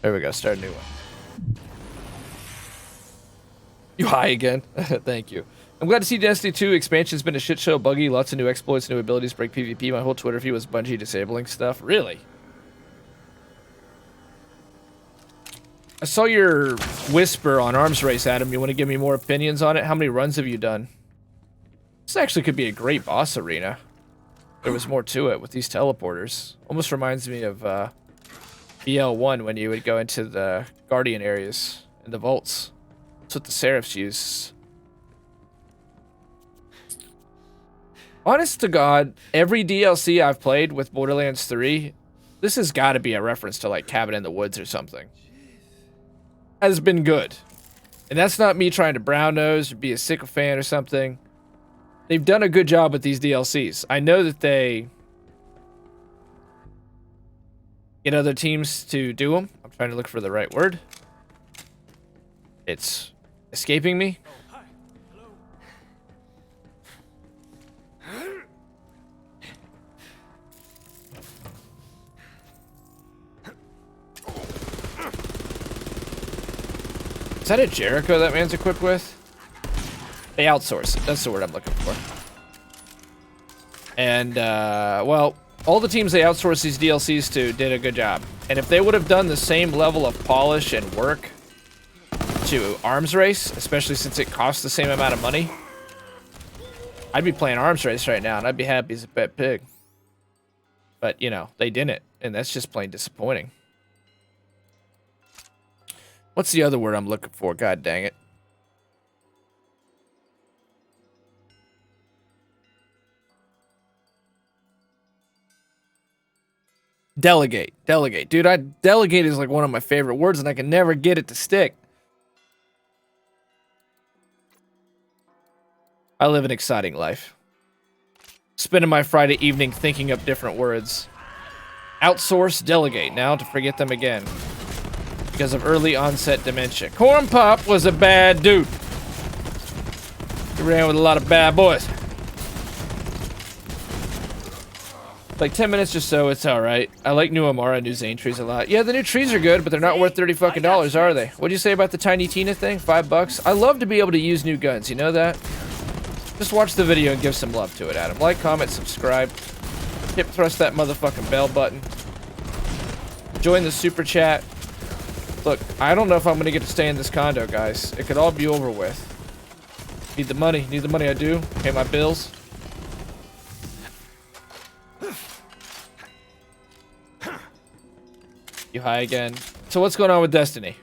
There we go. Start a new one. You high again? Thank you. I'm glad to see Destiny 2 expansion's been a shit show, buggy, lots of new exploits, new abilities, break PvP. My whole Twitter feed was Bungie disabling stuff. Really? I saw your whisper on Arms Race, Adam. You want to give me more opinions on it? How many runs have you done? This actually could be a great boss arena. There was more to it with these teleporters. Almost reminds me of BL1 when you would go into the Guardian areas and the vaults. That's what the Seraphs use. Honest to God, every DLC I've played with Borderlands 3, this has got to be a reference to like Cabin in the Woods or something, has been good. And that's not me trying to brown nose or be a sycophant or something. They've done a good job with these DLCs. I know that they get other teams to do them. I'm trying to look for the right word. It's escaping me. Is that a Jericho that man's equipped with? They outsource it. That's the word I'm looking for. And, well, all the teams they outsource these DLCs to did a good job. And if they would have done the same level of polish and work to Arms Race, especially since it costs the same amount of money, I'd be playing Arms Race right now, and I'd be happy as a pet pig. But, you know, they didn't, and that's just plain disappointing. What's the other word I'm looking for? God dang it. Delegate. Delegate. Dude, delegate is like one of my favorite words, and I can never get it to stick. I live an exciting life. Spending my Friday evening thinking up different words. Outsource, delegate. Now to forget them again. Because of early onset dementia. Corn Pop was a bad dude. He ran with a lot of bad boys. Like 10 minutes or so, it's alright. I like new Amara, new Zane trees a lot. Yeah, the new trees are good, but they're not worth $30 fucking, are they? What'd you say about the Tiny Tina thing? $5? I love to be able to use new guns, you know that? Just watch the video and give some love to it, Adam. Like, comment, subscribe. Hip thrust that motherfucking bell button. Join the super chat. Look, I don't know if I'm gonna get to stay in this condo, guys. It could all be over with. Need the money. Need the money I do. Pay my bills. You high again. So what's going on with Destiny?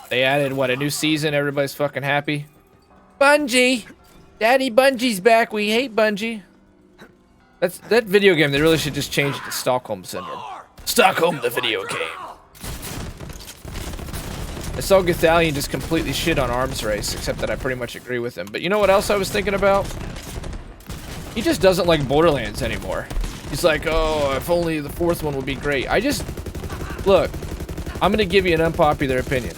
They added, what, a new season? Everybody's fucking happy? Bungie! Daddy Bungie's back. We hate Bungie. That video game, they really should just change it to Stockholm Syndrome. Stockholm, the video game. I saw Gathalion just completely shit on Arms Race, except that I pretty much agree with him. But you know what else I was thinking about? He just doesn't like Borderlands anymore. He's like, oh, if only the fourth one would be great. Look, I'm gonna give you an unpopular opinion.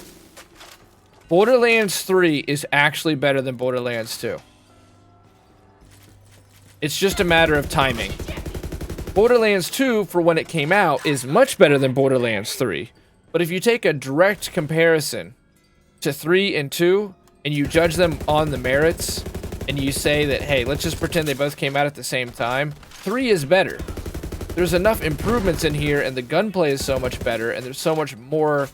Borderlands 3 is actually better than Borderlands 2. It's just a matter of timing. Borderlands 2, for when it came out, is much better than Borderlands 3. But if you take a direct comparison to 3 and 2, and you judge them on the merits, and you say that, hey, let's just pretend they both came out at the same time, 3 is better. There's enough improvements in here, and the gunplay is so much better, and there's so much more...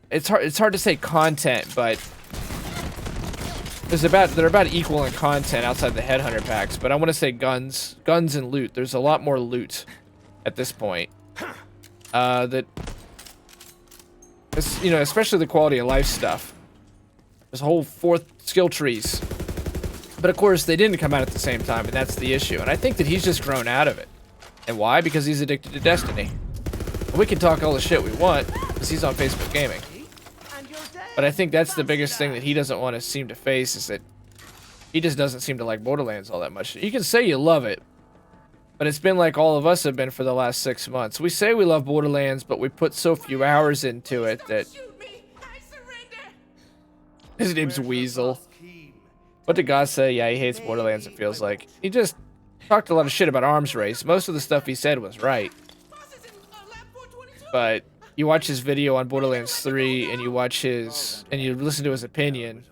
It's hard to say content, but... they're about equal in content outside the Headhunter packs, but I want to say guns and loot. There's a lot more loot at this point. You know, especially the quality of life stuff. There's a whole 4th skill trees. But of course, they didn't come out at the same time, and that's the issue. And I think that he's just grown out of it. And why? Because he's addicted to Destiny. And we can talk all the shit we want, because he's on Facebook Gaming. But I think that's the biggest thing that he doesn't want to seem to face, is that he just doesn't seem to like Borderlands all that much. You can say you love it, but it's been like all of us have been for the last 6 months. We say we love Borderlands, but we put so few hours into it that... His name's Weasel. What did God say? Yeah, he hates Borderlands, it feels like. He just talked a lot of shit about Arms Race. Most of the stuff he said was right. but you watch his video on Borderlands 3 and you listen to his opinion.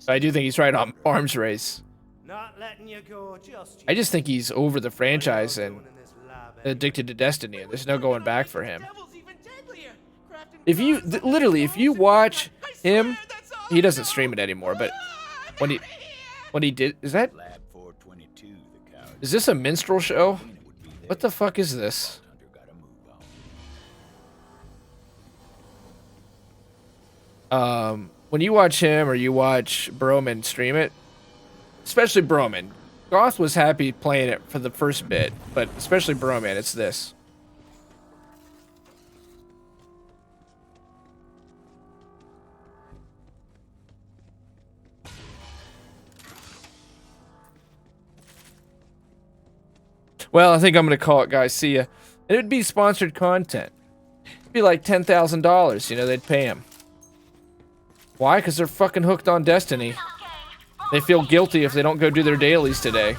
I do think he's right on arms race. I just think he's over the franchise and addicted to Destiny, and there's no going back for him. If you literally, if you watch him, he doesn't stream it anymore. But when he did, is this a minstrel show? What the fuck is this? When you watch him or you watch Broman stream it, especially Broman, Goth was happy playing it for the first bit, but especially Broman, it's this. Well, I think I'm gonna call it, guys. See ya. And it'd be sponsored content. It'd be like $10,000. You know, they'd pay him. Why? Because they're fucking hooked on Destiny. They feel guilty if they don't go do their dailies today.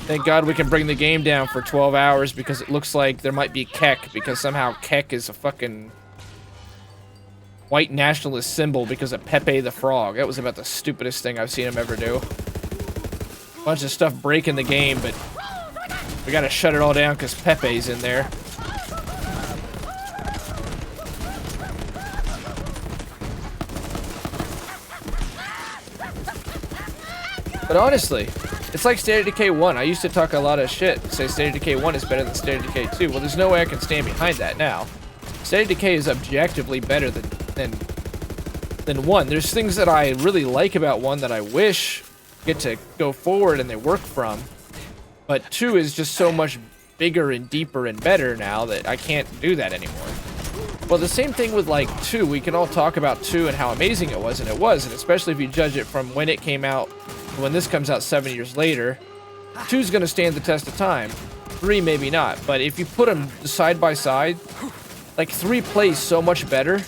Thank God we can bring the game down for 12 hours because it looks like there might be Keck, because somehow Keck is a fucking white nationalist symbol because of Pepe the Frog. That was about the stupidest thing I've seen him ever do. Bunch of stuff breaking the game, but we gotta shut it all down because Pepe's in there. But honestly, it's like State of Decay 1. I used to talk a lot of shit, say State of Decay 1 is better than State of Decay 2. Well, there's no way I can stand behind that now. State of Decay is objectively better than 1. There's things that I really like about 1 that I wish get to go forward and they work from. But 2 is just so much bigger and deeper and better now that I can't do that anymore. Well, the same thing with like 2. We can all talk about 2 and how amazing it was, and especially if you judge it from when it came out. When this comes out 7 years later, 2's gonna stand the test of time. 3 maybe not, but if you put them side by side, like 3 plays so much better.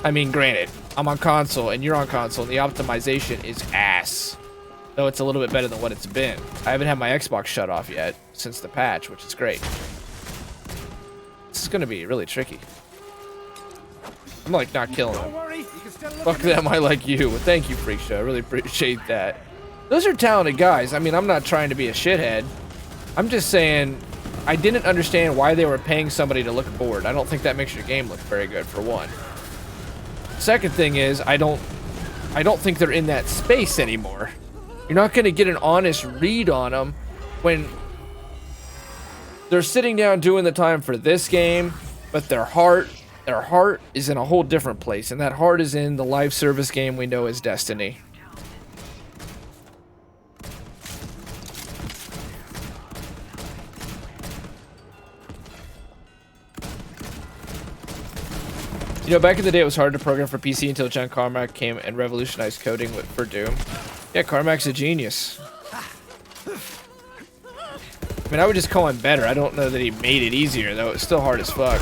I mean, granted, I'm on console and you're on console, and the optimization is ass. Though it's a little bit better than what it's been. I haven't had my Xbox shut off yet since the patch, which is great. This is gonna be really tricky. I'm like not killing them. Fuck them, I like you. Well, thank you, Freak Show. I really appreciate that. Those are talented guys. I mean, I'm not trying to be a shithead. I'm just saying I didn't understand why they were paying somebody to look bored. I don't think that makes your game look very good, for one. Second thing is, I don't think they're in that space anymore. You're not going to get an honest read on them when they're sitting down doing the time for this game, but their heart is in a whole different place, and that heart is in the live service game we know as Destiny. You know, back in the day, it was hard to program for PC until John Carmack came and revolutionized coding for Doom. Yeah, Carmack's a genius. I mean, I would just call him better. I don't know that he made it easier, though. It's still hard as fuck.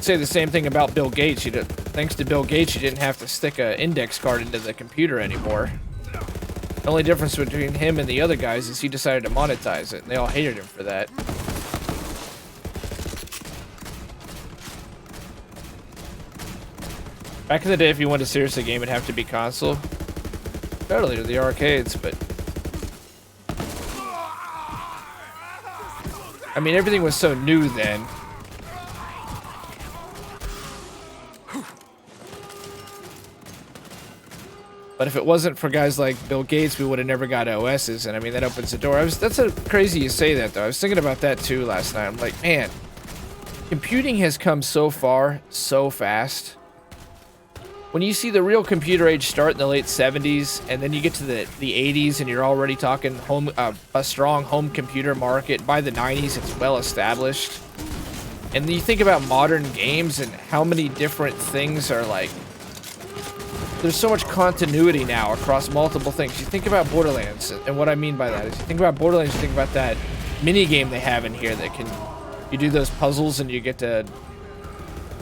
Say the same thing about Bill Gates. Thanks to Bill Gates, you didn't have to stick an index card into the computer anymore. The only difference between him and the other guys is he decided to monetize it, and they all hated him for that. Back in the day, if you wanted to seriously game, it'd have to be console. Totally to the arcades, but I mean, everything was so new then. But if it wasn't for guys like Bill Gates, we would have never got OSs, and I mean, that opens the door. That's crazy you say that, though. I was thinking about that too last night. I'm like, man, computing has come so far, so fast. When you see the real computer age start in the late 70s, and then you get to the 80s, and you're already talking a strong home computer market. By the 90s, it's well established. And then you think about modern games and how many different things are like. There's so much continuity now across multiple things. You think about Borderlands, and what I mean by that is you think about Borderlands, you think about that mini game they have in here that you do those puzzles and you get to.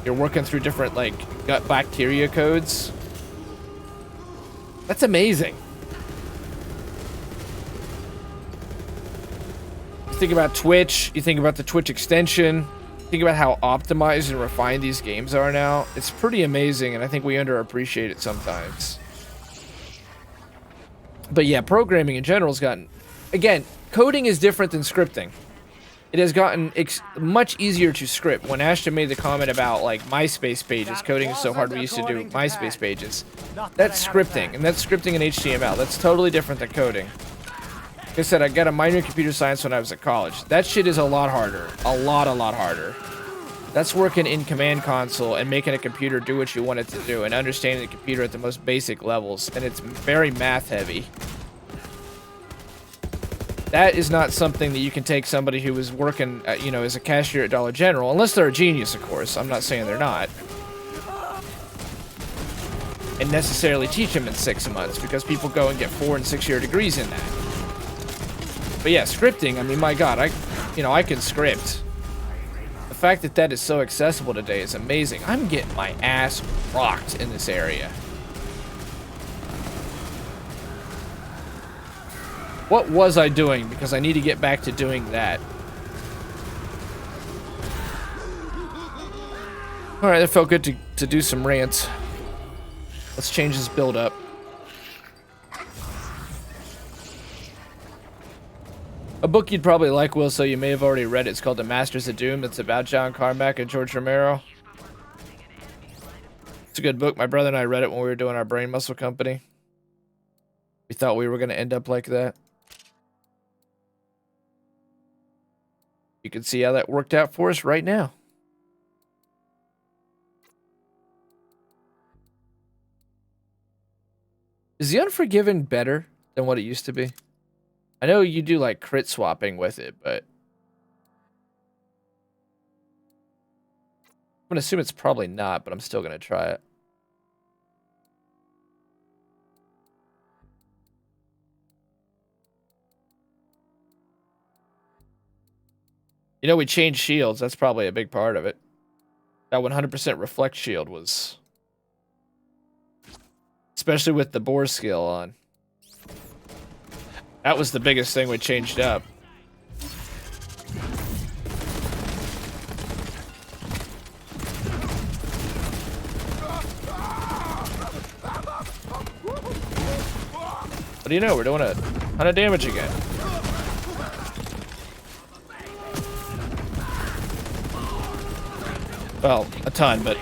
You're working through different, like, gut bacteria codes. That's amazing. Think about Twitch, you think about the Twitch extension, think about how optimized and refined these games are now. It's pretty amazing, and I think we underappreciate it sometimes. But yeah, programming in general has gotten... Again, coding is different than scripting. It has gotten much easier to script. When Ashton made the comment about, like, MySpace pages, coding is so hard we used to do MySpace pages. That's scripting, and that's scripting in HTML. That's totally different than coding. Like I said, I got a minor in computer science when I was at college. That shit is a lot harder. A lot harder. That's working in command console and making a computer do what you want it to do and understanding the computer at the most basic levels, and it's very math heavy. That is not something that you can take somebody who was working, you know, as a cashier at Dollar General, unless they're a genius, of course. I'm not saying they're not. And necessarily teach them in 6 months, because people go and get 4- and 6-year degrees in that. But yeah, scripting, I mean, my God, I can script. The fact that that is so accessible today is amazing. I'm getting my ass rocked in this area. What was I doing? Because I need to get back to doing that. Alright, that felt good to do some rants. Let's change this build up. A book you'd probably like, Will, so you may have already read it. It's called The Masters of Doom. It's about John Carmack and George Romero. It's a good book. My brother and I read it when we were doing our brain muscle company. We thought we were going to end up like that. You can see how that worked out for us right now. Is The Unforgiven better than what it used to be? I know you do like crit swapping with it, but I'm gonna assume it's probably not, but I'm still gonna try it. You know, we changed shields. That's probably a big part of it. That 100% reflect shield was... Especially with the bore skill on. That was the biggest thing we changed up. What do you know? We're doing a ton of damage again. Well, a ton, but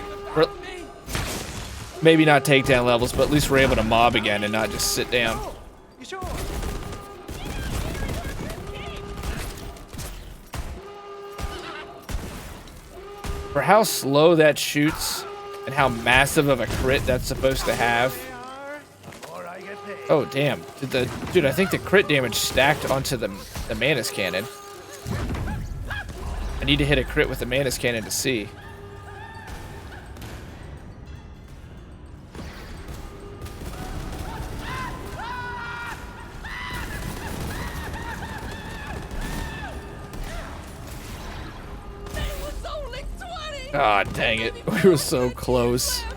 maybe not takedown levels, but at least we're able to mob again and not just sit down. For how slow that shoots and how massive of a crit that's supposed to have. Oh, damn. Dude, I think the crit damage stacked onto the Manus Cannon. I need to hit a crit with the Manus Cannon to see. God dang it. We were so close. Hey,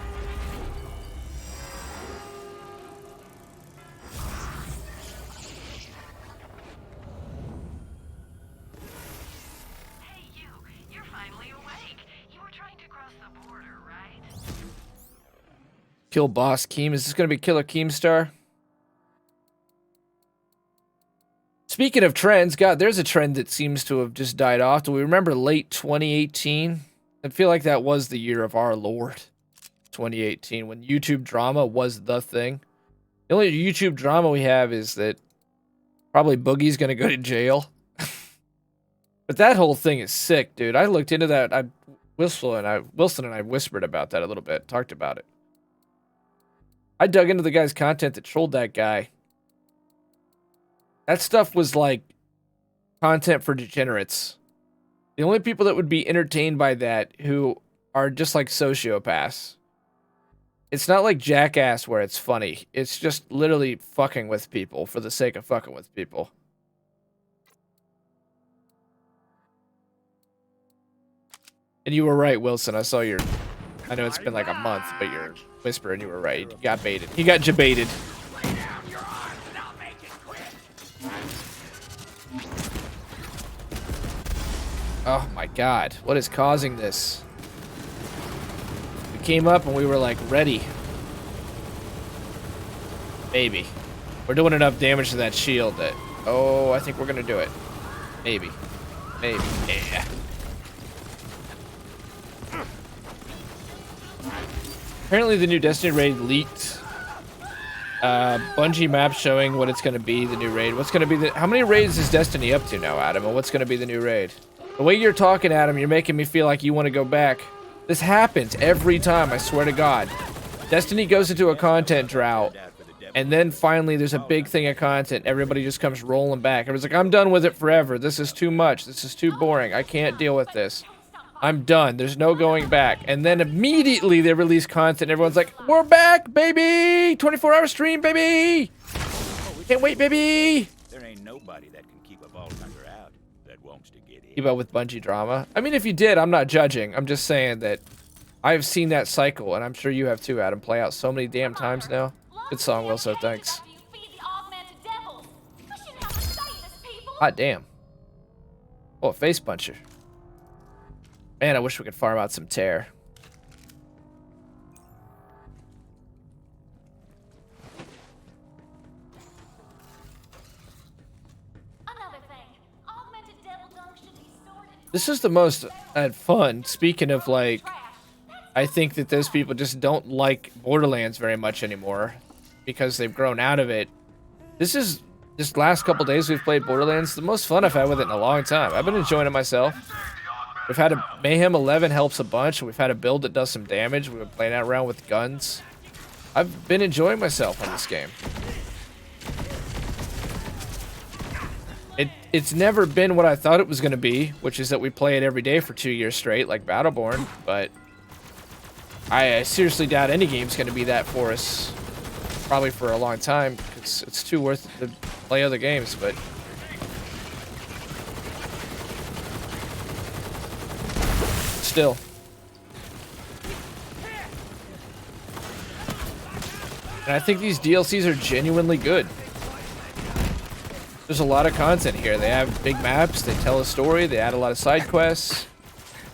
you're finally awake. You were trying to cross the border, right? Kill Boss Keem. Is this going to be Killer Keemstar? Speaking of trends, God, there's a trend that seems to have just died off. Do we remember late 2018? I feel like that was the year of our Lord, 2018, when YouTube drama was the thing. The only YouTube drama we have is that probably Boogie's going to go to jail. But that whole thing is sick, dude. I looked into that. Wilson and I whispered about that a little bit, talked about it. I dug into the guy's content that trolled that guy. That stuff was like content for degenerates. The only people that would be entertained by that who are just like sociopaths. It's not like Jackass where it's funny. It's just literally fucking with people for the sake of fucking with people. And you were right, Wilson. I saw your... I know it's been like a month, but your whisper, and you were right. You got baited. He got jebaited. Oh my god, what is causing this? We came up and we were like ready. Maybe. We're doing enough damage to that shield that... Oh, I think we're gonna do it. Maybe. Maybe. Yeah. Apparently the new Destiny raid leaked. Bungie map showing what it's gonna be, the new raid. What's gonna be the... How many raids is Destiny up to now, Adam? And what's gonna be the new raid? The way you're talking, Adam, you're making me feel like you want to go back. This happens every time, I swear to God. Destiny goes into a content drought. And then finally there's a big thing of content. Everybody just comes rolling back. Everyone's like, I'm done with it forever. This is too much. This is too boring. I can't deal with this. I'm done. There's no going back. And then immediately they release content. Everyone's like, we're back, baby! 24-hour stream, baby! Can't wait, baby! There ain't nobody that can keep a vault hunter out that wants to get in. Keep up with Bungie drama. I mean, if you did, I'm not judging. I'm just saying that I've seen that cycle, and I'm sure you have too, Adam, play out so many damn times now. Good song, Wilso, thanks. Hot damn. Oh, a face puncher. Man, I wish we could farm out some tear. This is the most fun. Speaking of, like, I think that those people just don't like Borderlands very much anymore because they've grown out of it. This last couple days we've played Borderlands, the most fun I've had with it in a long time. I've been enjoying it myself. We've had a Mayhem 11 helps a bunch. We've had a build that does some damage. We've been playing around with guns. I've been enjoying myself on this game. It's never been what I thought it was going to be, which is that we play it every day for 2 years straight, like Battleborn, but I seriously doubt any game's going to be that for us, probably for a long time, because it's too worth it to play other games, but... Still. And I think these DLCs are genuinely good. There's a lot of content here. They have big maps, they tell a story, they add a lot of side quests,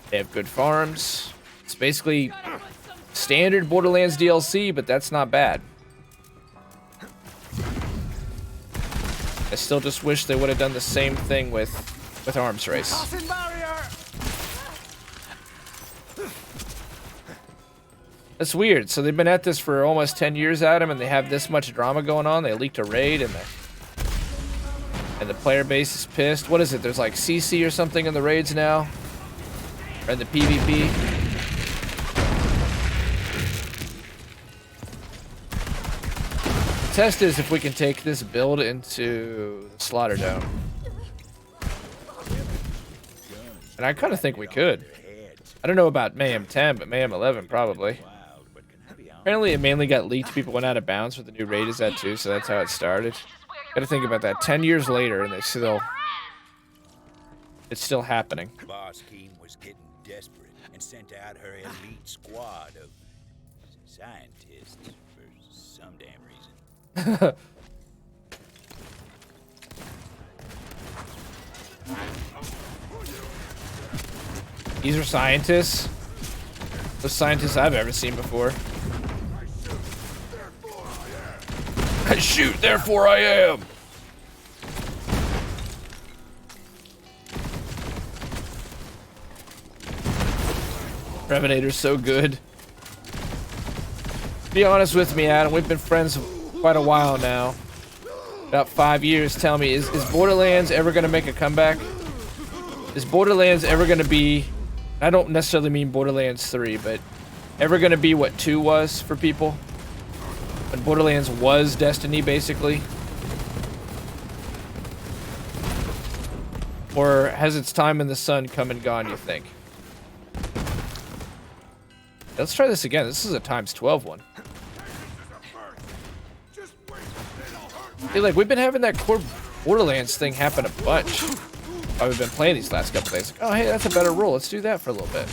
they have good farms. It's basically standard Borderlands DLC, but that's not bad. I still just wish they would have done the same thing with Arms Race. That's weird. So they've been at this for almost 10 years, Adam, and they have this much drama going on. They leaked a raid, and the player base is pissed. What is it? There's like CC or something in the raids now? Or in the PvP? The test is if we can take this build into the Slaughter Dome. And I kind of think we could. I don't know about Mayhem 10, but Mayhem 11 probably. Apparently it mainly got leaked. People went out of bounds, but the new raid is that too, so that's how it started. Gotta think about that. 10 years later, and it's still happening. Boss Keem was getting desperate and sent out her elite squad of scientists for some damn reason. These are scientists. The scientists I've ever seen before. I shoot, therefore I am. Predator's so good. Be honest with me, Adam. We've been friends quite a while now. About 5 years. Tell me, is Borderlands ever going to make a comeback? Is Borderlands ever going to be... I don't necessarily mean Borderlands 3, but ever going to be what 2 was for people? When Borderlands was Destiny, basically? Or has its time in the sun come and gone, you think? Let's try this again. This is a times 12 one. Hey, like, we've been having that core Borderlands thing happen a bunch. While we've been playing these last couple days. Like, oh, hey, that's a better roll. Let's do that for a little bit.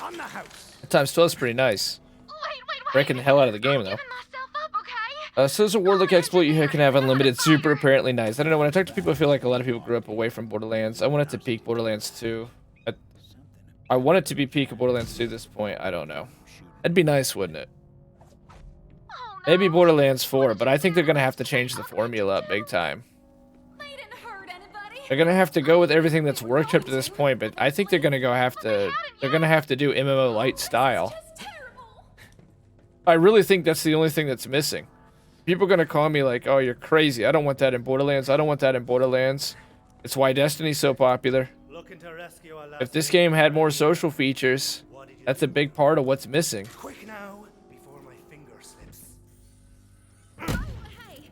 on the house. Times 12 is pretty nice. Wait. Breaking the hell out of the game, I'm though. giving myself up, okay? So there's a warlock exploit. You can have unlimited super. Apparently nice. I don't know. When I talk to people, I feel like a lot of people grew up away from Borderlands. I want it to peak Borderlands 2. I want it to be peak of Borderlands 2 at this point. I don't know. That'd be nice, wouldn't it? Oh, no. Maybe Borderlands 4, but I think they're gonna have to change the formula up big time. They didn't hurt anybody. They're gonna have to go with everything that's worked up to this point, but I think they're gonna they're gonna have to do MMO light style. Just terrible. I really think that's the only thing that's missing. People are gonna call me like, "Oh, you're crazy. I don't want that in Borderlands. I don't want that in Borderlands." It's why Destiny's so popular. Looking to rescue a If this game had more social features, that's a big part of what's missing. Quick now, before my finger slips. Hey,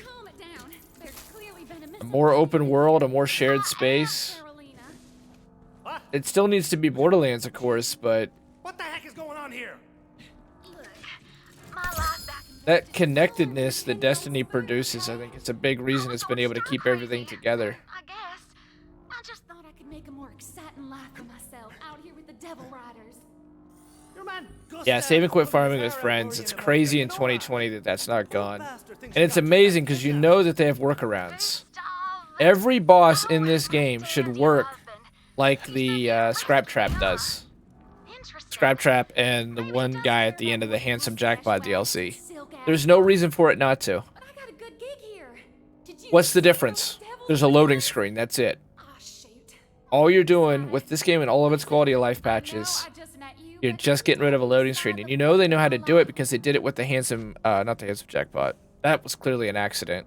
calm it down. There's clearly been a A missing. more open world, a more shared space. Carolina. What? It still needs to be Borderlands, of course, but What the heck is going on here? Look, my life back in that connectedness that Destiny produces, I think it's a big reason it's been able to keep everything together. I guess. I just thought I could make a more exciting life for myself out here with the Devil Riders. Your man Yeah, save and quit farming with friends. It's crazy in 2020 that that's not gone. And it's amazing because you know that they have workarounds. Every boss in this game should work like the Scrap Trap does. Scrap Trap and the one guy at the end of the Handsome Jackpot DLC. There's no reason for it not to. But I got a good gig here. Did you What's the see difference? those devil There's a loading riders? screen, that's it. Ah, shoot. All you're doing with this game and all of its quality of life patches, I just met you, you're but just getting rid of a loading screen. And you know they know how to do it because they did it with the Handsome, not the Handsome Jackpot. That was clearly an accident.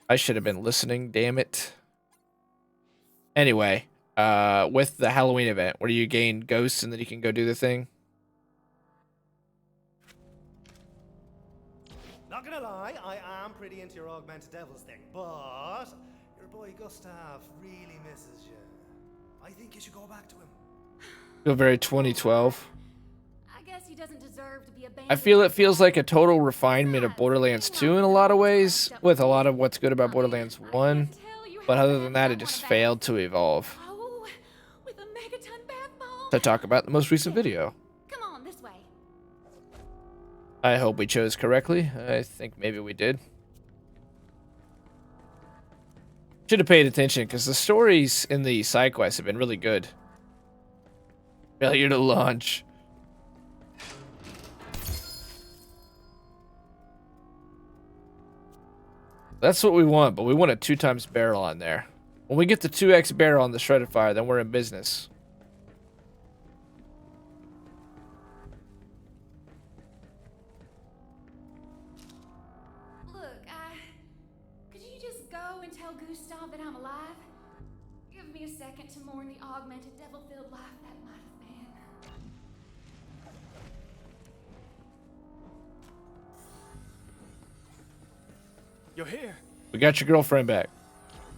I should have been listening, damn it. Anyway, with the Halloween event, where you gain ghosts and then you can go do the thing. Not gonna lie, I am pretty into your augmented devils thing, but your boy Gustav really misses you. I think you should go back to him. Feel very 2012. I guess he doesn't deserve to be abandoned. I feel it feels like a total refinement of Borderlands 2 in a lot of ways, with a lot of what's good about Borderlands 1. But other than that, it just failed to evolve. Oh, with a megaton bath bomb. To talk about the most recent video. Come on, this way. I hope we chose correctly. I think maybe we did. Should have paid attention because the stories in the side quests have been really good. Failure to launch. That's what we want, but we want a 2x barrel on there. When we get the 2x barrel on the shredded fire, then we're in business. Look, could you just go and tell Gustav that I'm alive? Give me a second to mourn the augmented devil-filled life that might have been. You're here. We got your girlfriend back.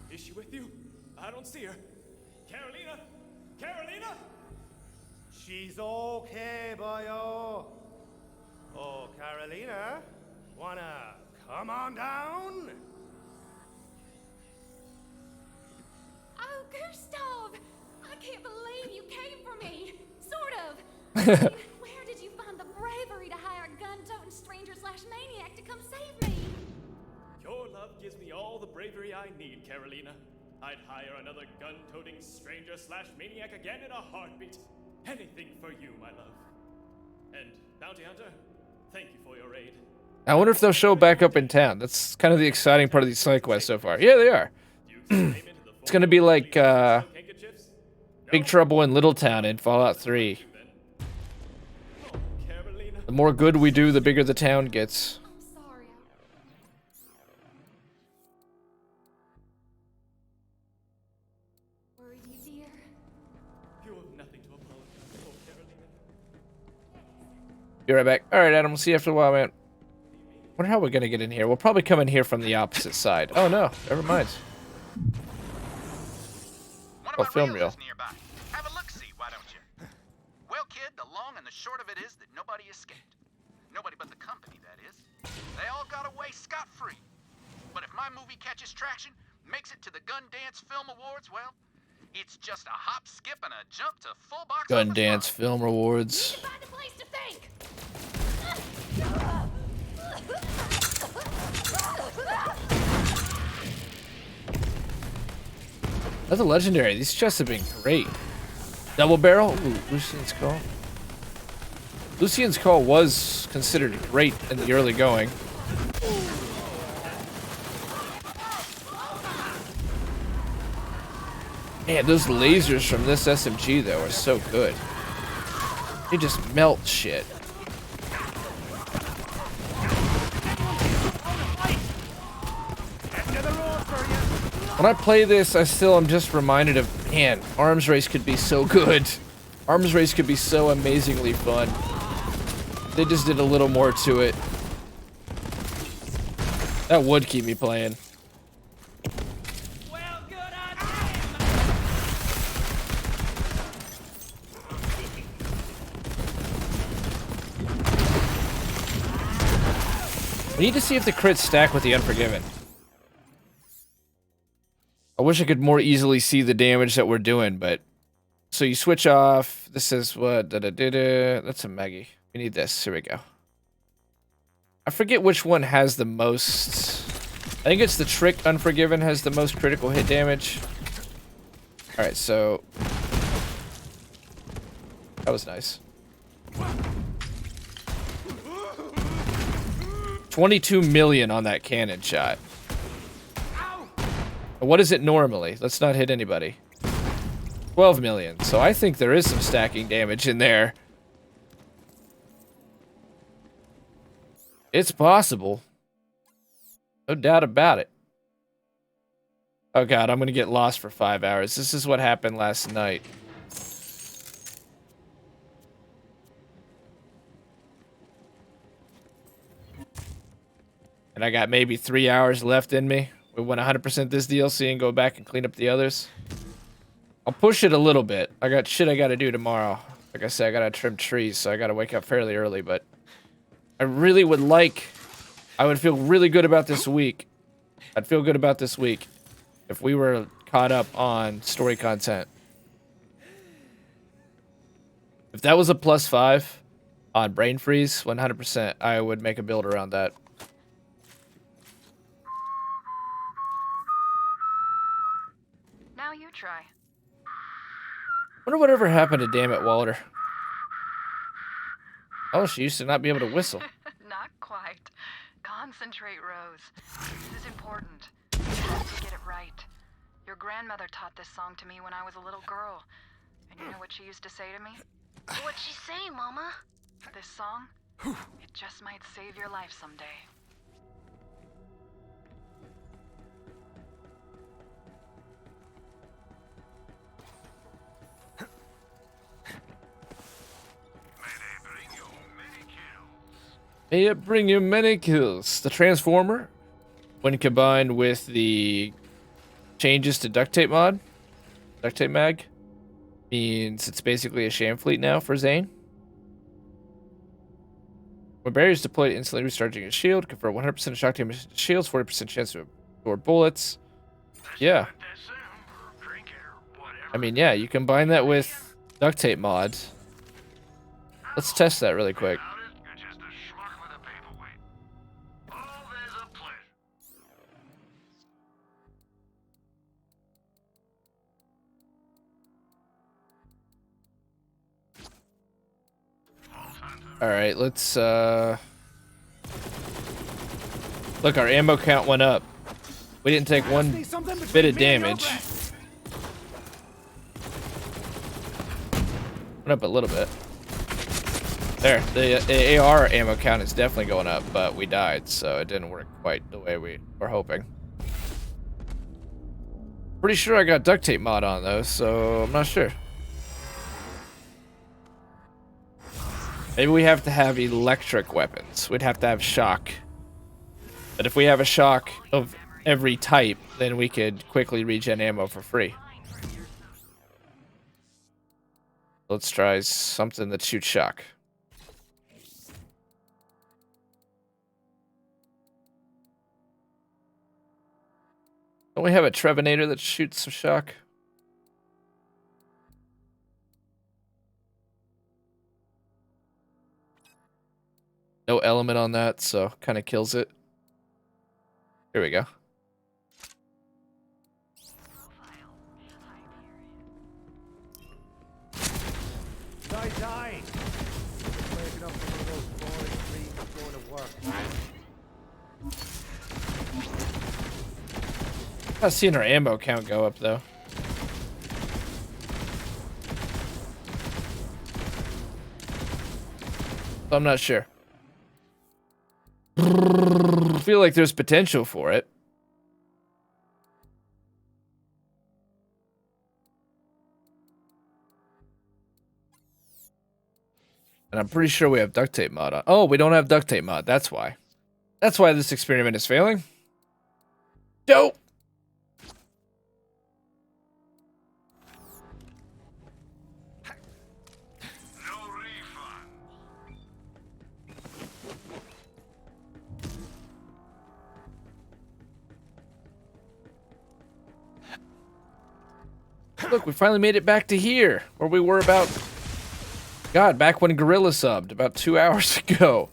Is she with you? I don't see her. Carolina? Carolina? She's okay, boyo. Oh, Carolina, wanna come on down? Oh, Gustav! I can't believe you came for me. Sort of. Where did you find the bravery to hire a gun-toting stranger/maniac to come save me? Your love gives me all the bravery I need, Carolina. I'd hire another gun-toting stranger/maniac again in a heartbeat. Anything for you, my love. And, Bounty Hunter, thank you for your aid. I wonder if they'll show back up in town. That's kind of the exciting part of these side quests so far. Yeah, they are. It's gonna be like Big Trouble in Little Town in Fallout 3. Oh, Carolina. The more good we do, the bigger the town gets. I'm sorry. Worried you, dear. You have nothing to apologize for, Carolina. Be right back. All right, Adam. We'll see you after a while, man. Wonder how we're gonna get in here. We'll probably come in here from the opposite side. Oh no, never mind. Oh, film reel. Nearby. Have a look-see, why don't you? Well, kid, the long and the short of it is that nobody escaped. Nobody but the company, that is. They all got away scot-free. But if my movie catches traction, makes it to the Gun Dance Film Awards, well, it's just a hop, skip, and a jump to full box Gun office Dance run. Film Awards. Find a place to think. That's a legendary. These chests have been great. Double barrel. Ooh, Lucian's Call. Lucian's Call was considered great in the early going. Man, those lasers from this SMG though are so good. They just melt shit. When I play this, I'm just reminded of, man, Arms Race could be so good. Arms Race could be so amazingly fun. They just did a little more to it. That would keep me playing. We need to see if the crits stack with the Unforgiven. I wish I could more easily see the damage that we're doing, but... So you switch off. This is what? That's a Maggie. We need this. Here we go. I forget which one has the most... I think it's the Trick Unforgiven has the most critical hit damage. Alright, so... That was nice. 22 million on that cannon shot. What is it normally? Let's not hit anybody. 12 million. So I think there is some stacking damage in there. It's possible. No doubt about it. Oh god, I'm gonna get lost for 5 hours. This is what happened last night. And I got maybe 3 hours left in me. We want 100% this DLC and go back and clean up the others. I'll push it a little bit. I got shit I gotta do tomorrow. Like I said, I gotta trim trees, so I gotta wake up fairly early, but I really would like... I would feel really good about this week. I'd feel good about this week if we were caught up on story content. If that was a +5 on Brain Freeze, 100%, I would make a build around that. Now you try. Wonder whatever happened to Damn It Walter. Oh, she used to not be able to whistle. Not quite. Concentrate, Rose. This is important. You have to get it right. Your grandmother taught this song to me when I was a little girl. And you know what she used to say to me? What'd she say, Mama? This song, it just might save your life someday. May it bring you many kills. The Transformer, when combined with the changes to duct tape mod, duct tape mag, means it's basically a sham fleet now for Zane. When barriers deployed, instantly recharging his shield, convert 100% shock damage to shields, 40% chance to absorb bullets. Yeah. I mean, yeah, you combine that with duct tape mods. Let's test that really quick. Alright, let's, look, our ammo count went up. We didn't take one bit of damage. Went up a little bit. There, the AR ammo count is definitely going up, but we died, so it didn't work quite the way we were hoping. Pretty sure I got duct tape mod on, though, so I'm not sure. Maybe we have to have electric weapons. We'd have to have shock. But if we have a shock of every type, then we could quickly regen ammo for free. Let's try something that shoots shock. Don't we have a Trevinator that shoots some shock? No element on that, so kind of kills it. Here we go. Die! Waking up from one of those boring dreams of going to work. I've seen our ammo count go up though. So I'm not sure. I feel like there's potential for it. And I'm pretty sure we have duct tape mod on. Oh, we don't have duct tape mod. That's why. That's why this experiment is failing. Dope. Look, we finally made it back to here, where we were about... God, back when Gorilla subbed, about 2 hours ago.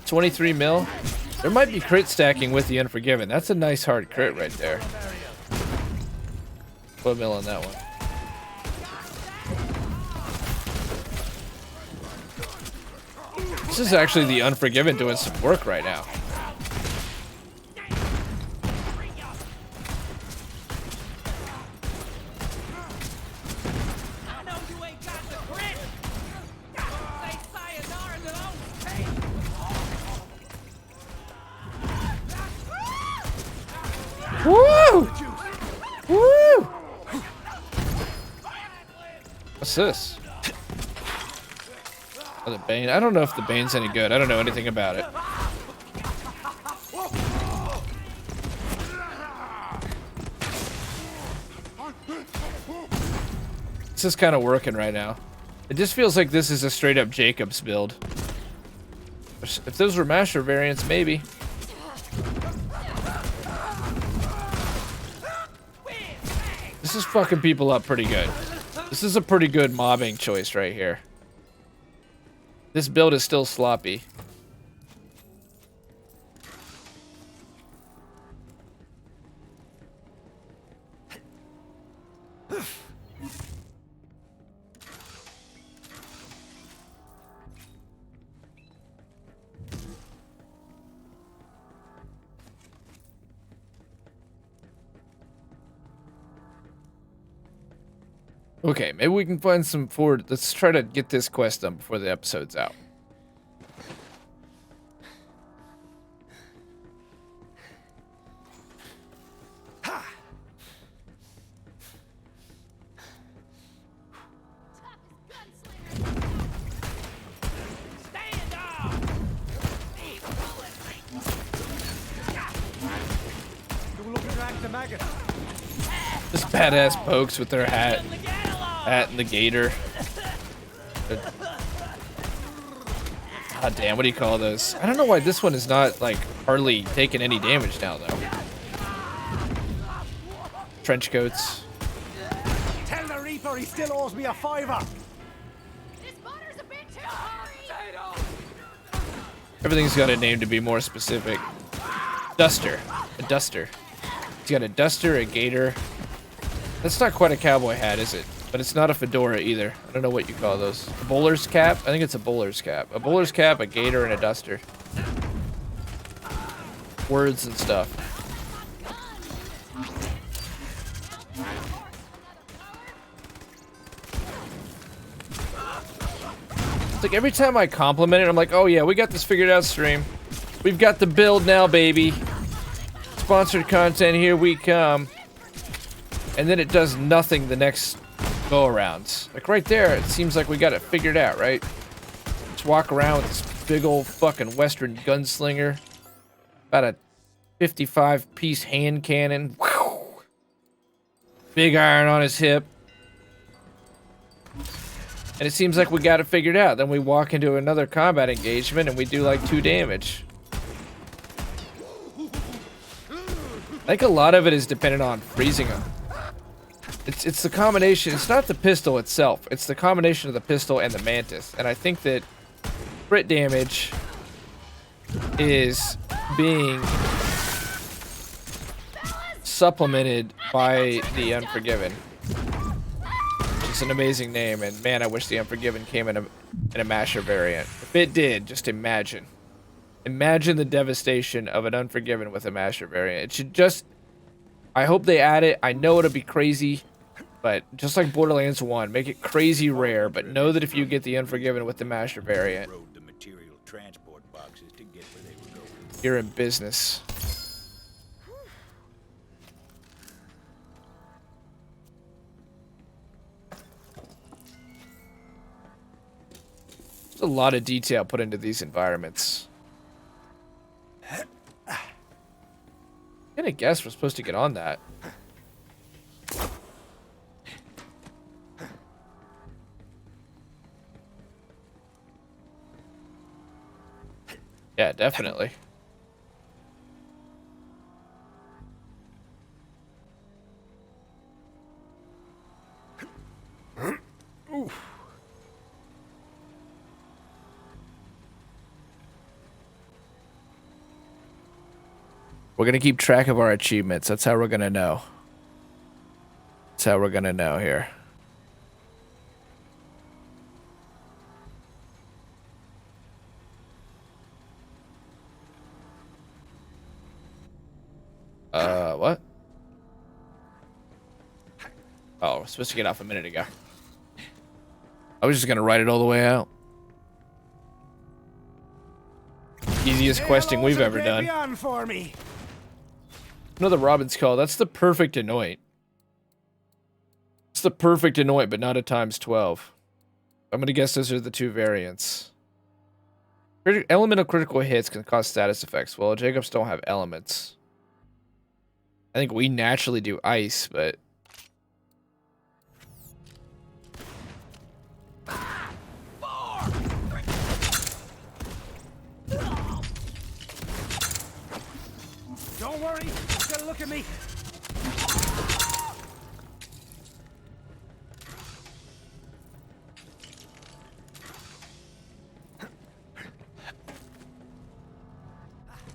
$23 mil. There might be crit stacking with the Unforgiven. That's a nice hard crit right there. Put a mil on that one. This is actually the Unforgiven doing some work right now. Woo! Woo! What's this? Oh, the Bane. I don't know if the Bane's any good. I don't know anything about it. This is kind of working right now. It just feels like this is a straight up Jacobs build. If those were Masher variants, maybe. This is fucking people up pretty good. This is a pretty good mobbing choice right here. This build is still sloppy. Okay, maybe we can find some forward. Let's try to get this quest done before the episode's out. This badass pokes with their hat and the gator. God damn, what do you call those? I don't know why this one is not like hardly taking any damage now though. Trench coats. Tell the Reaper he still owes me a $5. This butter's a bit too hard. Everything's got a name to be more specific. Duster. A duster. He's got a duster, a gator. That's not quite a cowboy hat, is it? But it's not a fedora either. I don't know what you call those. A bowler's cap? I think it's a bowler's cap. A bowler's cap, a gator, and a duster. Words and stuff. It's like every time I compliment it, I'm like, oh yeah, we got this figured out, stream. We've got the build now, baby. Sponsored content, here we come. And then it does nothing the next go-arounds. Like right there, it seems like we got it figured out, right? Just walk around with this big old fucking Western gunslinger. About a 55-piece hand cannon. Big iron on his hip. And it seems like we got it figured out. Then we walk into another combat engagement and we do like 2 damage. I think a lot of it is dependent on freezing them. It's the combination. It's not the pistol itself. It's the combination of the pistol and the mantis. And I think that crit damage is being supplemented by the Unforgiven. It's an amazing name, and man, I wish the Unforgiven came in a Masher variant. If it did, just imagine. Imagine the devastation of an Unforgiven with a Masher variant. It should just... I hope they add it. I know it'll be crazy, but just like Borderlands 1, make it crazy rare, but know that if you get the Unforgiven with the Masher variant, Rode the material transport boxes to get where they were going. you're in business. There's a lot of detail put into these environments. I'm gonna guess we're supposed to get on that. Yeah, definitely. We're gonna keep track of our achievements. That's how we're gonna know. That's how we're gonna know here. What? Oh, we're supposed to get off a minute ago. I was just gonna write it all the way out. Easiest questing we've ever done. For me. Another Robin's Call. That's the perfect anoint. It's the perfect anoint, but not a times 12. I'm gonna guess those are the 2 variants. Elemental critical hits can cause status effects. Well, Jacobs don't have elements. I think we naturally do ice, but... Don't worry, still look at me.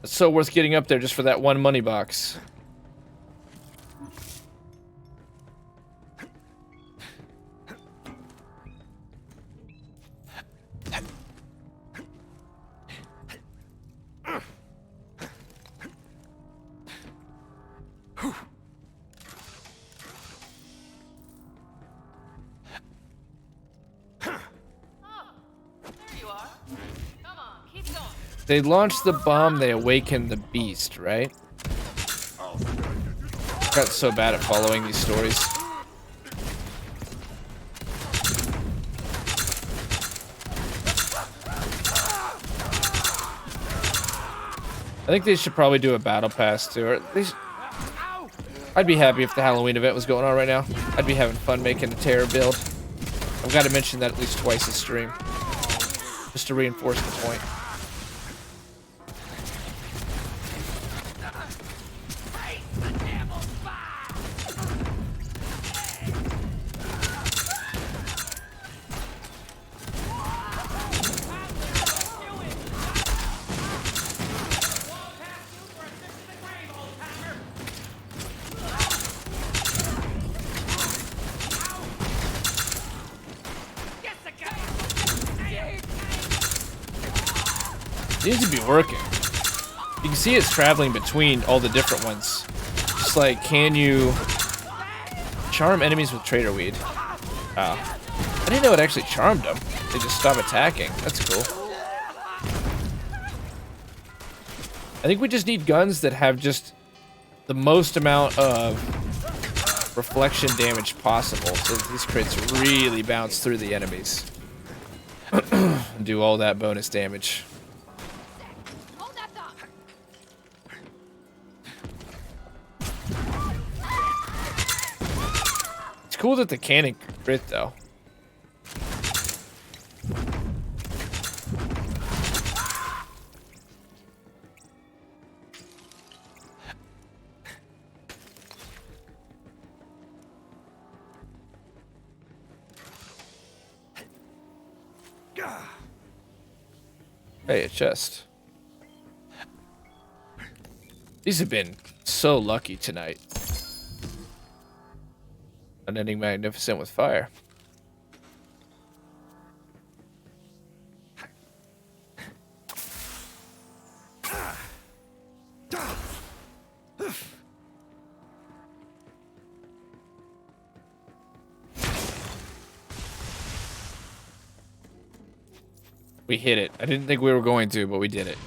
It's so worth getting up there just for that 1 money box. They launched the bomb, they awakened the beast, right? Got so bad at following these stories. I think they should probably do a battle pass too, or at least... I'd be happy if the Halloween event was going on right now. I'd be having fun making a terror build. I've got to mention that at least twice a stream. Just to reinforce the point. Seems to be working. You can see it's traveling between all the different ones. Just like, can you charm enemies with Trader Weed? Oh. I didn't know it actually charmed them. They just stop attacking. That's cool. I think we just need guns that have just the most amount of reflection damage possible, so that these crits really bounce through the enemies. And do all that bonus damage. It's cool that the cannon crit though. Hey, a chest. These have been so lucky tonight. Unending magnificent with fire. We hit it. I didn't think we were going to, but we did it.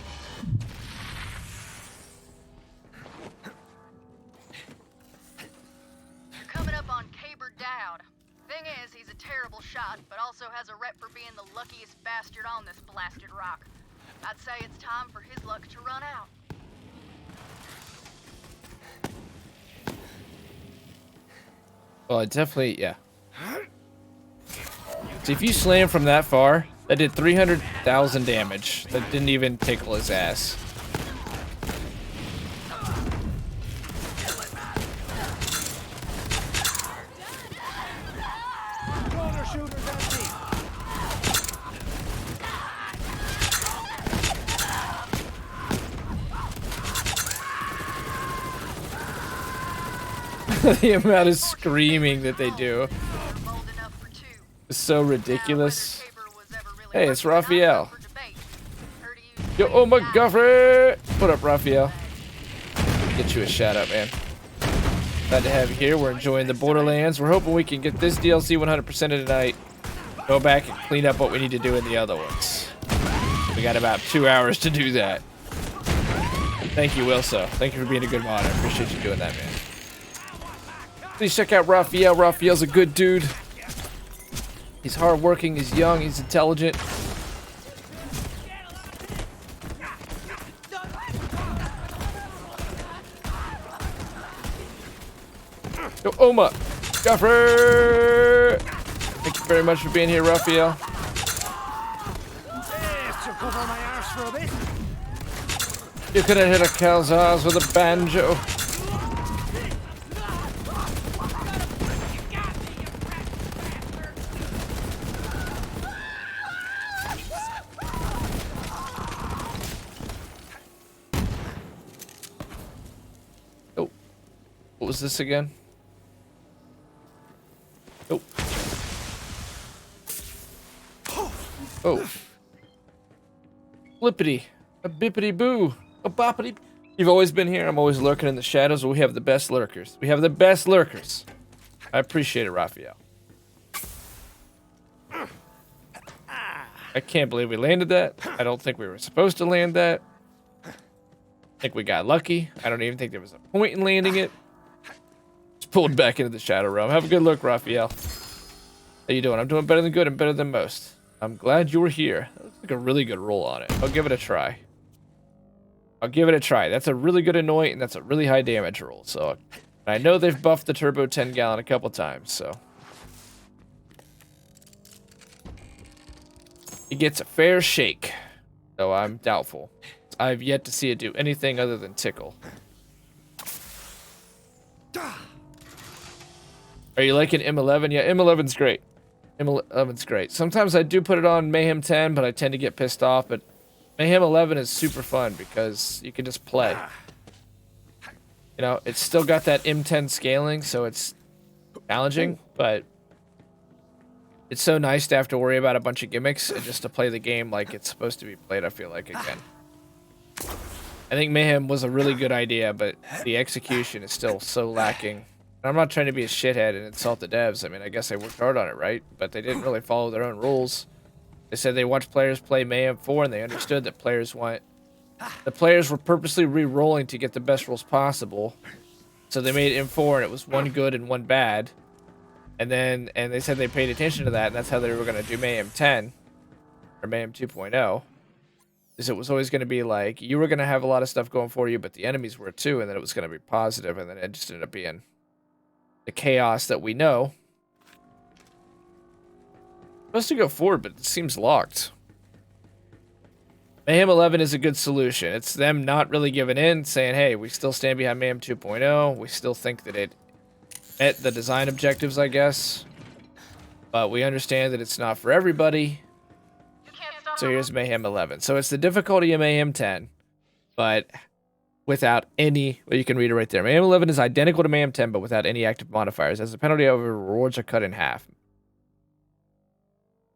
You're coming up on Caber Dowd. Thing is, he's a terrible shot, but also has a rep for being the luckiest bastard on this blasted rock. I'd say it's time for his luck to run out. Well, I definitely, yeah. See, if you slam from that far, that did 300,000 damage. That didn't even tickle his ass. Corner shooter's empty. The amount of screaming that they do Bold enough for two. is so Now, ridiculous. whether Caber was ever really Hey, it's lucky or not, Raphael. up for debate. Heard he used Yo, to oh my die. Guffrey! What up, Raphael? Get you a shout out, man. Glad to have you here. We're enjoying the Borderlands. We're hoping we can get this DLC 100% tonight. Go back and clean up what we need to do in the other ones. We got about 2 hours to do that. Thank you, Wilso. Thank you for being a good mod. I appreciate you doing that, man. Please check out Raphael. Raphael's a good dude. He's hardworking, he's young, he's intelligent. Yo, Oma! Gaffer! Thank you very much for being here, Raphael. Yes, to cover my arse for a bit. You could have hit a Calzars with a banjo. Oh. What was this again? Oh. Oh. Flippity. A bippity boo. A boppity. You've always been here. I'm always lurking in the shadows. We have the best lurkers. We have the best lurkers. I appreciate it, Raphael. I can't believe we landed that. I don't think we were supposed to land that. I think we got lucky. I don't even think there was a point in landing it. Just pulled back into the shadow realm. Have a good look, Raphael. How you doing? I'm doing better than good and better than most. I'm glad you were here. That looks like a really good roll on it. I'll give it a try. I'll give it a try. That's a really good anoint, and that's a really high damage roll. So, I know they've buffed the turbo 10 gallon a couple times, so. It gets a fair shake, though I'm doubtful. I've yet to see it do anything other than tickle. Are you liking M11? Yeah, M11's great. M11's great. Sometimes I do put it on Mayhem 10, but I tend to get pissed off. But Mayhem 11 is super fun because you can just play. You know, it's still got that M10 scaling, so it's challenging, but it's so nice to have to worry about a bunch of gimmicks and just to play the game like it's supposed to be played, I feel like, again. I think Mayhem was a really good idea, but the execution is still so lacking. And I'm not trying to be a shithead and insult the devs. I mean, I guess they worked hard on it, right? But they didn't really follow their own rules. They said they watched players play Mayhem 4, and they understood that the players were purposely re-rolling to get the best rolls possible. So they made M4, and it was one good and one bad. And they said they paid attention to that, and that's how they were going to do Mayhem 10, or Mayhem 2.0. Is it was always going to be like, you were going to have a lot of stuff going for you, but the enemies were too, and then it was going to be positive, and then it just ended up being the chaos that we know. Supposed to go forward, but it seems locked. Mayhem 11 is a good solution. It's them not really giving in, saying, hey, we still stand behind Mayhem 2.0. We still think that it met the design objectives, I guess. But we understand that it's not for everybody. So here's Mayhem 11. So it's the difficulty of Mayhem 10, but without any, well, you can read it right there. Mayhem 11 is identical to Mayhem 10, but without any active modifiers. As a penalty, however, rewards are cut in half.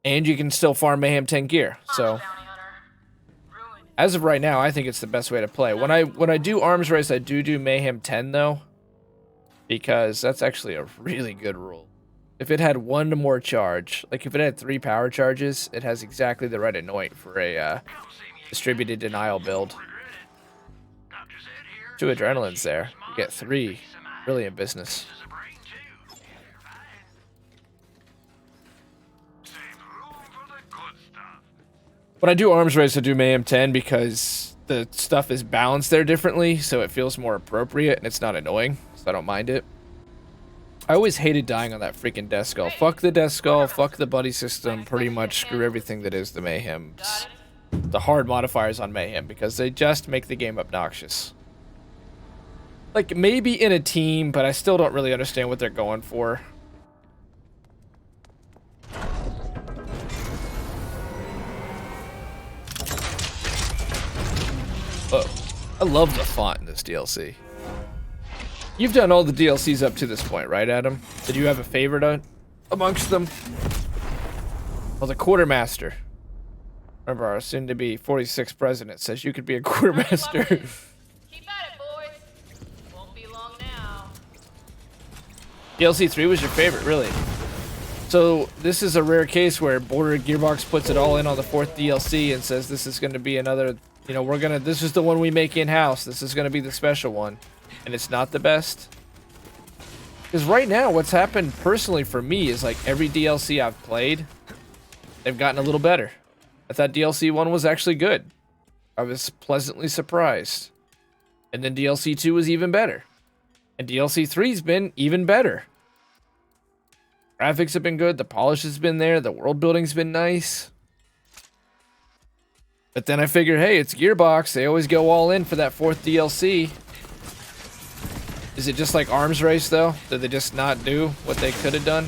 And you can still farm Mayhem 10 gear. So as of right now, I think it's the best way to play. When I do arms race, I do Mayhem 10 though, because that's actually a really good rule. If it had one more charge, like if it had 3 power charges, it has exactly the right anoint for a distributed denial build. 2 adrenalines there. You get 3. Really in business. When I do arms race, I do Mayhem 10 because the stuff is balanced there differently, so it feels more appropriate and it's not annoying, so I don't mind it. I always hated dying on that freaking death skull. Fuck the death skull, fuck the buddy system, pretty much screw everything that is the Mayhems. The hard modifiers on Mayhem, because they just make the game obnoxious. Like, maybe in a team, but I still don't really understand what they're going for. Oh, I love the font in this DLC. You've done all the DLCs up to this point, right, Adam? Did you have a favorite amongst them? Well, the quartermaster. Remember, our soon-to-be 46th president says you could be a quartermaster. Keep at it, boys. Won't be long now. DLC 3 was your favorite, really? So this is a rare case where Border Gearbox puts it all in on the 4th DLC and says this is going to be another, you know, this is the one we make in-house. This is going to be the special one. And it's not the best. Because right now, what's happened personally for me is like every DLC I've played, they've gotten a little better. I thought DLC 1 was actually good. I was pleasantly surprised. And then DLC 2 was even better. And DLC 3's been even better. Graphics have been good, the polish has been there, the world building's been nice. But then I figured, hey, it's Gearbox, they always go all in for that 4th DLC. Is it just like Arms Race, though? Did they just not do what they could have done?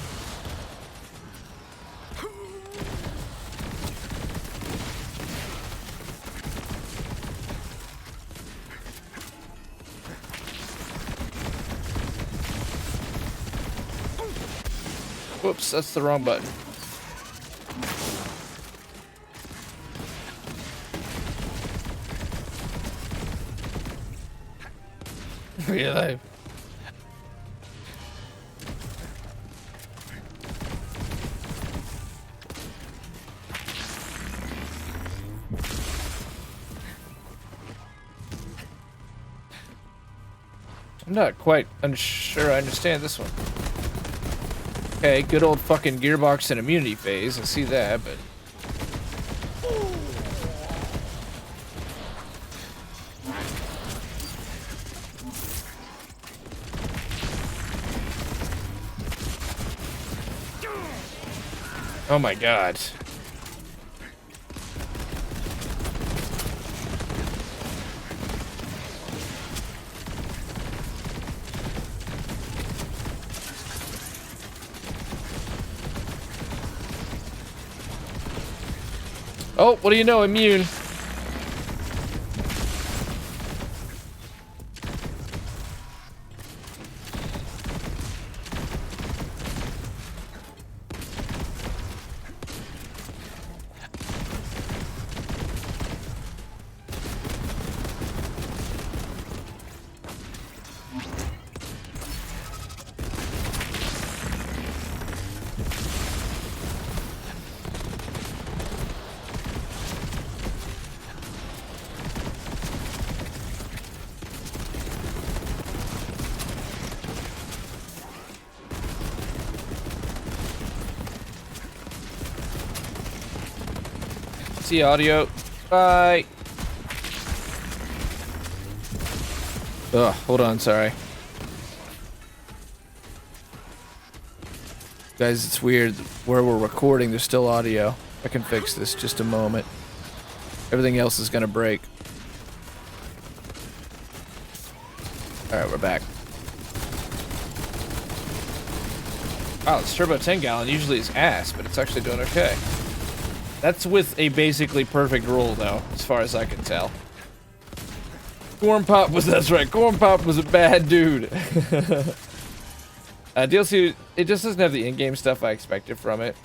Whoops, that's the wrong button. Really? I'm not quite unsure I understand this one. Okay, good old fucking Gearbox and immunity phase. I see that, but... Oh my god. Oh, what do you know? Immune. See audio. Bye. Ugh, hold on, sorry. Guys, it's weird. Where we're recording, there's still audio. I can fix this just a moment. Everything else is gonna break. Alright, we're back. Wow, this turbo 10 gallon usually is ass, but it's actually doing okay. That's with a basically perfect roll, though, as far as I can tell. Corn Pop was, that's right, Corn Pop was a bad dude. DLC, it just doesn't have the in-game stuff I expected from it.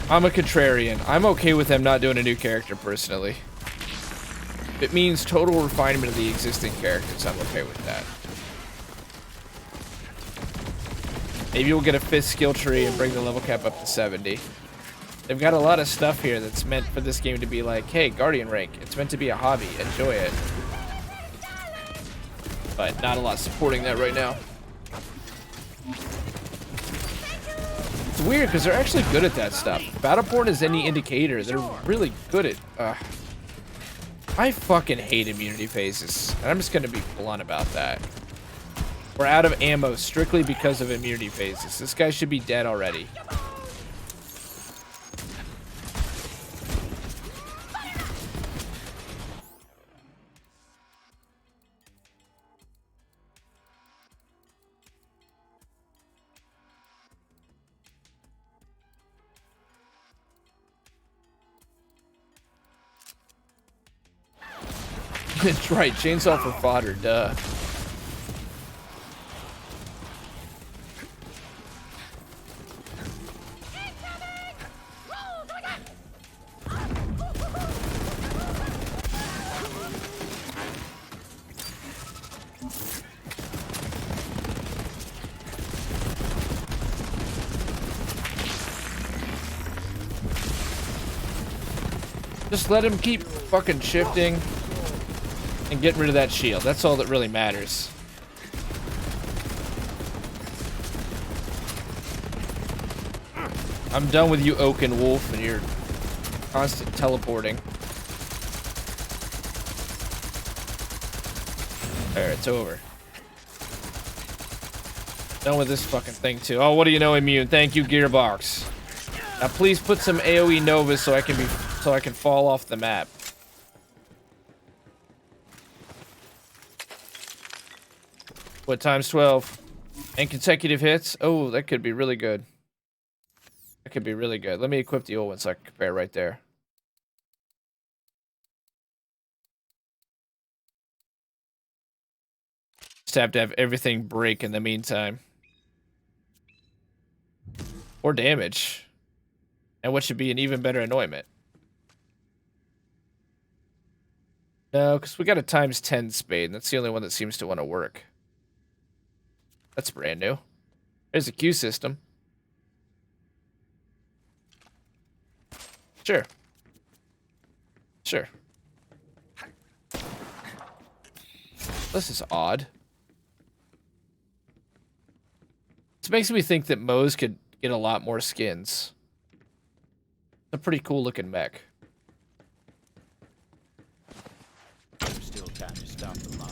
I'm a contrarian. I'm okay with them not doing a new character, personally. If it means total refinement of the existing characters, I'm okay with that. Maybe we'll get a 5th skill tree and bring the level cap up to 70. They've got a lot of stuff here that's meant for this game to be like, hey, Guardian rank. It's meant to be a hobby. Enjoy it. But not a lot supporting that right now. It's weird because they're actually good at that stuff. Battleborn is any indicator. They're really good at... I fucking hate immunity phases. And I'm just going to be blunt about that. We're out of ammo strictly because of immunity phases. This guy should be dead already. That's right, chainsaw for fodder, duh. Just let him keep fucking shifting and get rid of that shield. That's all that really matters. I'm done with you, Oak and Wolf, and your constant teleporting. There, it's over. Done with this fucking thing too. Oh, what do you know, immune? Thank you, Gearbox. Now please put some AoE Nova so I can fall off the map. What, times 12? And consecutive hits? Oh, that could be really good. That could be really good. Let me equip the old one so I can compare right there. Just have to have everything break in the meantime. Or damage. And what should be an even better anointment. No, because we got a times 10 spade, and that's the only one that seems to want to work. That's brand new. There's a Q system. Sure. Sure. This is odd. This makes me think that Moe's could get a lot more skins. It's a pretty cool looking mech. Still time to stop the mob.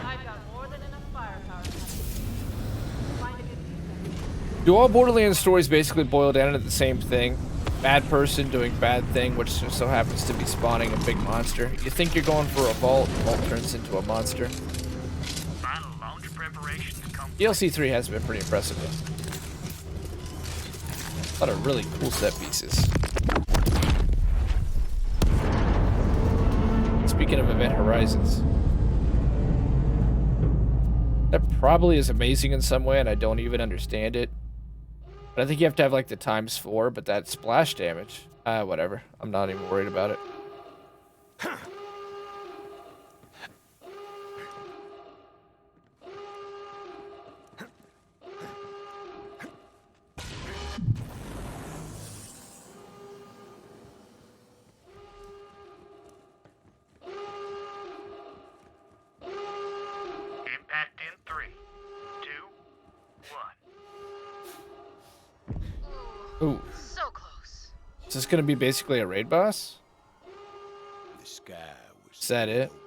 I've got more than enough firepower. Find a good defense. Do all Borderlands stories basically boil down to the same thing? Bad person doing bad thing, which just so happens to be spawning a big monster. You think you're going for a vault, vault turns into a monster. Final launch preparations complete. DLC 3 has been pretty impressive. A lot of really cool set pieces. Speaking of Event Horizons, that probably is amazing in some way, and I don't even understand it. But I think you have to have like the ×4, but that splash damage, whatever. I'm not even worried about it. Impact in 3, 2, 1. Ooh, So close. is this gonna be basically a raid boss? The sky was Is that it? open.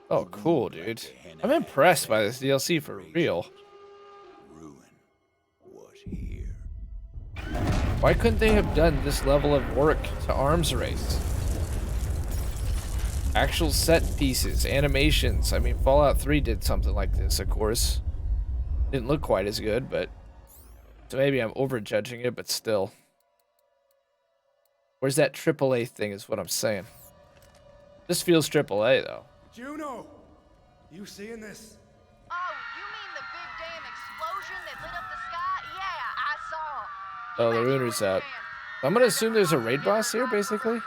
Oh, cool, dude. I'm impressed by this DLC for real. Ruin was Why couldn't they have done this level of work to Arms Race? Actual set pieces, animations. I mean, Fallout 3 did something like this, of course. Didn't look quite as good, but... So maybe I'm overjudging it, but still. Where's that AAA thing is what I'm saying. This feels AAA, though. Juno! You seeing this? Oh, you mean the big damn explosion that lit up the sky? Yeah, I saw. Oh, the Runer's out. I'm gonna assume there's a raid boss here, basically.